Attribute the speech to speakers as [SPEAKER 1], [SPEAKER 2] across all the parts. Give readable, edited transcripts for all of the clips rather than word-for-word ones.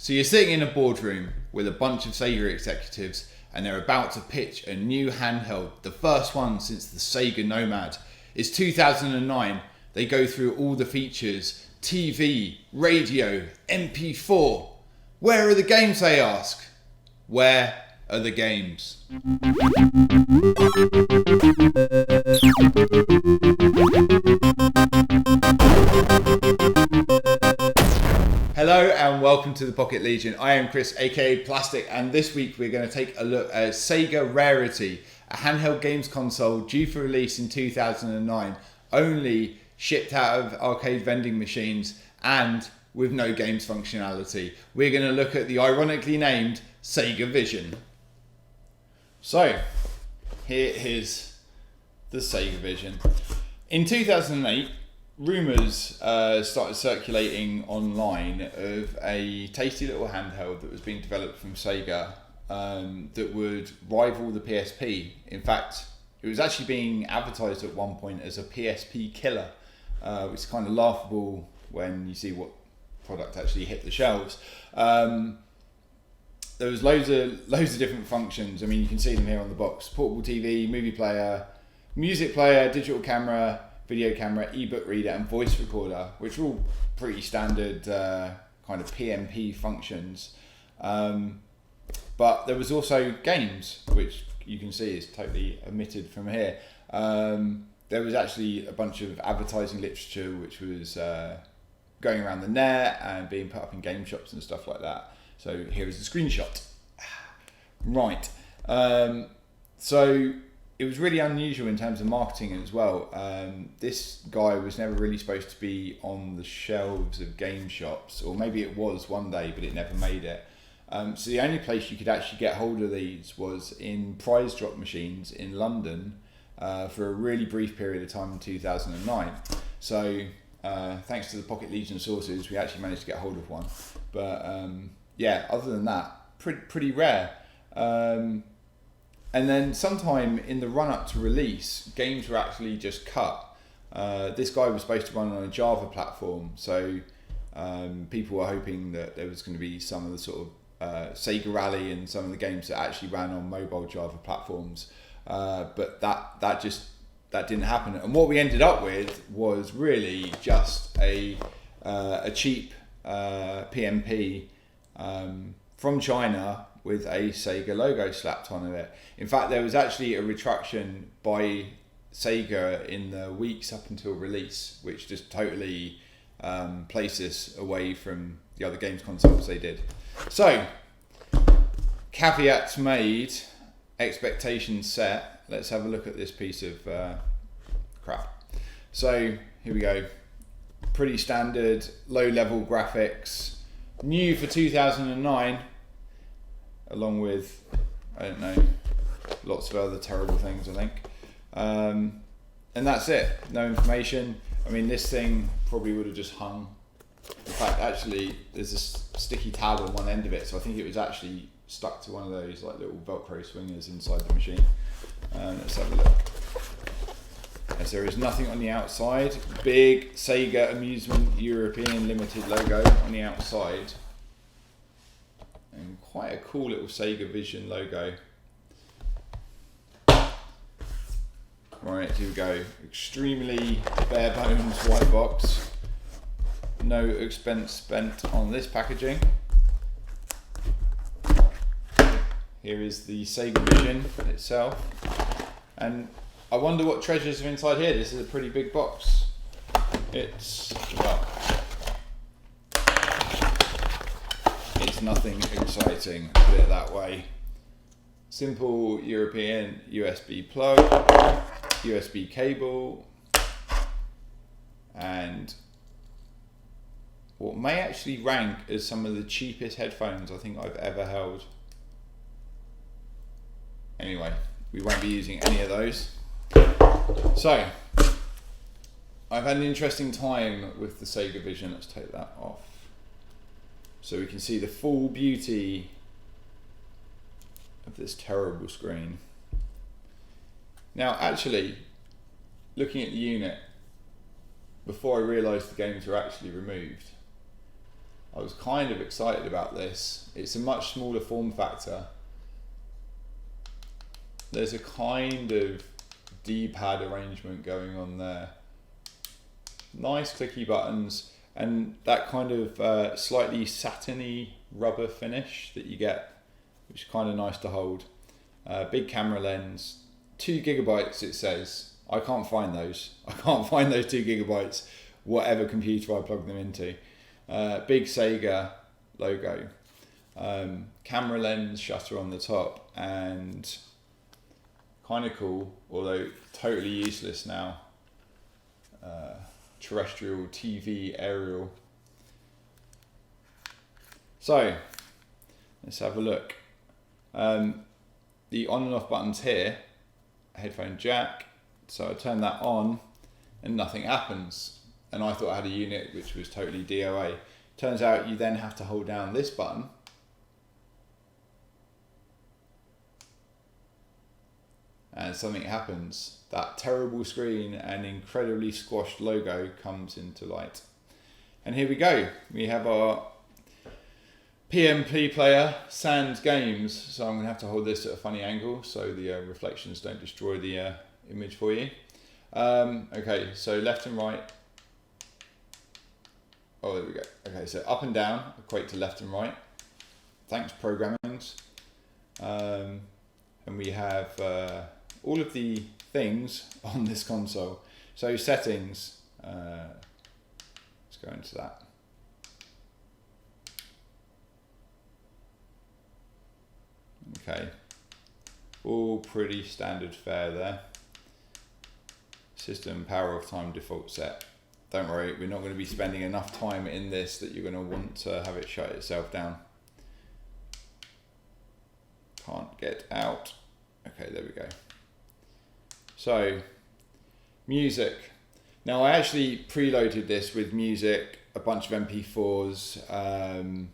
[SPEAKER 1] So you're sitting in a boardroom with a bunch of Sega executives and they're about to pitch a new handheld, the first one since the Sega Nomad. It's 2009. They go through all the features, TV, radio, MP4. Where are the games, they ask? Where are the games? Hello and welcome to the Pocket Legion. I am Chris, aka Plastic, and this week we're going to take a look at Sega Rarity, a handheld games console due for release in 2009, only shipped out of arcade vending machines and with no games functionality. We're going to look at the ironically named Sega Vision. So, here is the Sega Vision. In 2008, rumours started circulating online of a tasty little handheld that was being developed from Sega that would rival the PSP. In fact, it was actually being advertised at one point as a PSP killer, which is kind of laughable when you see what product actually hit the shelves. There was loads of different functions. I mean, you can see them here on the box: portable TV, movie player, music player, digital camera, video camera, ebook reader, and voice recorder, which are all pretty standard kind of PMP functions. But there was also games, which you can see is totally omitted from here. There was actually a bunch of advertising literature which was going around the net and being put up in game shops and stuff like that. So here is the screenshot. Right. So it was really unusual in terms of marketing as well. This guy was never really supposed to be on the shelves of game shops, or maybe it was one day, but it never made it. So the only place you could actually get hold of these was in prize drop machines in London for a really brief period of time in 2009. So thanks to the Pocket Legion sources, we actually managed to get hold of one. But yeah, other than that, pretty rare. And then sometime in the run-up to release, games were actually just cut. This guy was supposed to run on a Java platform, so people were hoping that there was going to be some of the sort of Sega Rally and some of the games that actually ran on mobile Java platforms. But that didn't happen. And what we ended up with was really just a cheap PMP from China with a Sega logo slapped on it. In fact, there was actually a retraction by Sega in the weeks up until release, which just totally placed this away from the other games consoles they did. So, caveats made, expectations set. Let's have a look at this piece of crap. So, here we go. Pretty standard, low-level graphics. New for 2009. Along with, I don't know, lots of other terrible things, I think. And that's it. No information. I mean, this thing probably would have just hung. In fact, actually, there's a sticky tab on one end of it, so I think it was actually stuck to one of those like little Velcro swingers inside the machine. Let's have a look. As there is nothing on the outside. Big Sega Amusement European Limited logo on the outside. And quite a cool little Sega Vision logo. Right, here we go. Extremely bare bones white box. No expense spent on this packaging. Here is the Sega Vision itself. And I wonder what treasures are inside here. This is a pretty big box. It's nothing exciting, put it that way. Simple European USB plug, USB cable, and what may actually rank as some of the cheapest headphones I think I've ever held. Anyway, we won't be using any of those. So, I've had an interesting time with the Sega Vision. Let's take that off, so we can see the full beauty of this terrible screen. Now, actually, looking at the unit, before I realised the games were actually removed, I was kind of excited about this. It's a much smaller form factor. There's a kind of D-pad arrangement going on there. Nice clicky buttons, and that kind of slightly satiny rubber finish that you get, which is kind of nice to hold. Big camera lens, 2 gigabytes it says. I can't find those. I can't find those 2 gigabytes, whatever computer I plug them into. Big Sega logo. Camera lens shutter on the top, and kind of cool, although totally useless now. Terrestrial TV aerial. So let's have a look. The on and off buttons here, headphone jack. So I turn that on and nothing happens. And I thought I had a unit which was totally DOA. Turns out you then have to hold down this button. And something happens. That terrible screen and incredibly squashed logo comes into light. And here we go. We have our PMP player, Sans Games. So I'm going to have to hold this at a funny angle so the reflections don't destroy the image for you. Okay, so left and right. Oh, there we go. Okay, so up and down equate to left and right. Thanks, programmings. And we have all of the things on this console. So settings, let's go into that. Okay, all pretty standard fare there. System power off time default set. Don't worry, we're not going to be spending enough time in this that you're going to want to have it shut itself down. Can't get out. Okay, there we go. So, music. Now I actually preloaded this with music, a bunch of MP4s,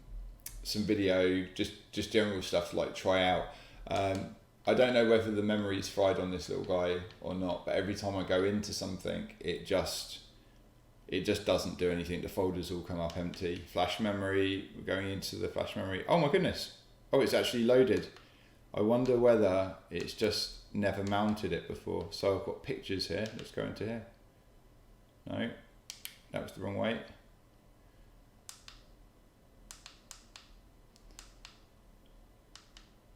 [SPEAKER 1] some video, just general stuff to like try out. I don't know whether the memory is fried on this little guy or not, but every time I go into something, it just doesn't do anything. The folders all come up empty. Flash memory, we're going into the flash memory. Oh my goodness. Oh, it's actually loaded. I wonder whether it's just never mounted it before. So I've got pictures here. Let's go into here. No, that was the wrong way.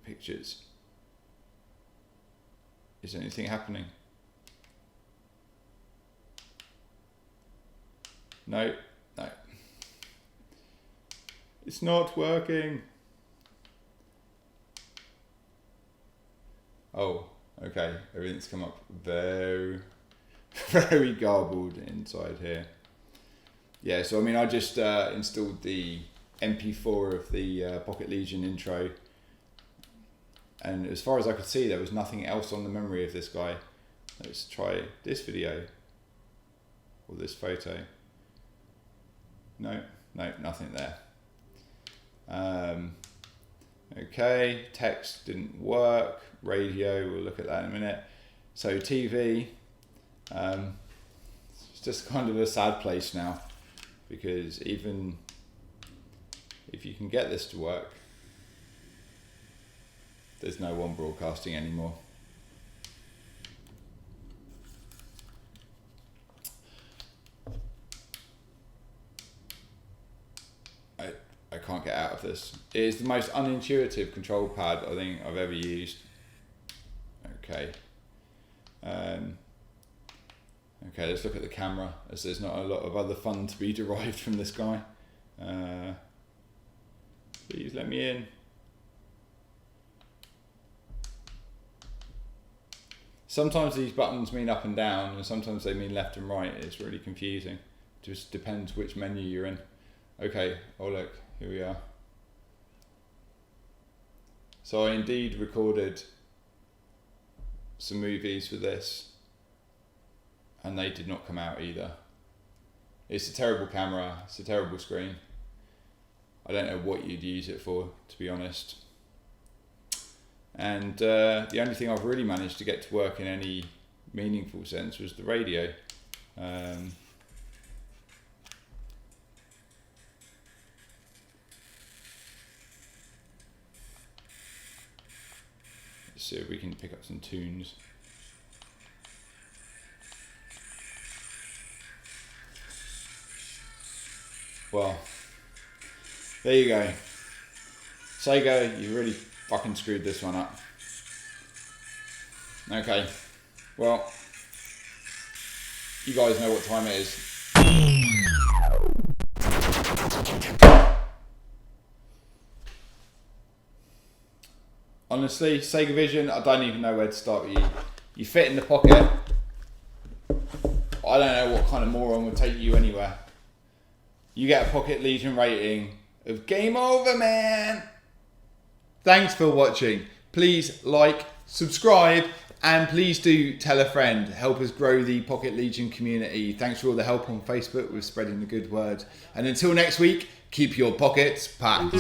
[SPEAKER 1] Pictures. Is anything happening? No, no. It's not working. Oh, okay. Everything's come up very, very garbled inside here. Yeah, so I mean, I just installed the MP4 of the Pocket Legion intro. And as far as I could see, there was nothing else on the memory of this guy. Let's try this video. Or this photo. No, nothing there. Okay, text didn't work. Radio, we'll look at that in a minute. So TV, it's just kind of a sad place now, because even if you can get this to work, there's no one broadcasting anymore. I can't get out of this. It is the most unintuitive control pad I think I've ever used. Okay. Okay, let's look at the camera, as there's not a lot of other fun to be derived from this guy. Please let me in. Sometimes these buttons mean up and down, and sometimes they mean left and right. It's really confusing. It just depends which menu you're in. Okay, oh look, here we are. So I indeed recorded some movies with this, and they did not come out either. It's a terrible camera, it's a terrible screen. I don't know what you'd use it for, to be honest. And the only thing I've really managed to get to work in any meaningful sense was the radio. see if we can pick up some tunes. Well, there you go. Sega, you really fucking screwed this one up. Okay, well, you guys know what time it is. Honestly, Sega Vision, I don't even know where to start with you. You fit in the pocket. I don't know what kind of moron would take you anywhere. You get a Pocket Legion rating of game over, man. Thanks for watching. Please like, subscribe, and please do tell a friend. Help us grow the Pocket Legion community. Thanks for all the help on Facebook with spreading the good word. And until next week, keep your pockets packed.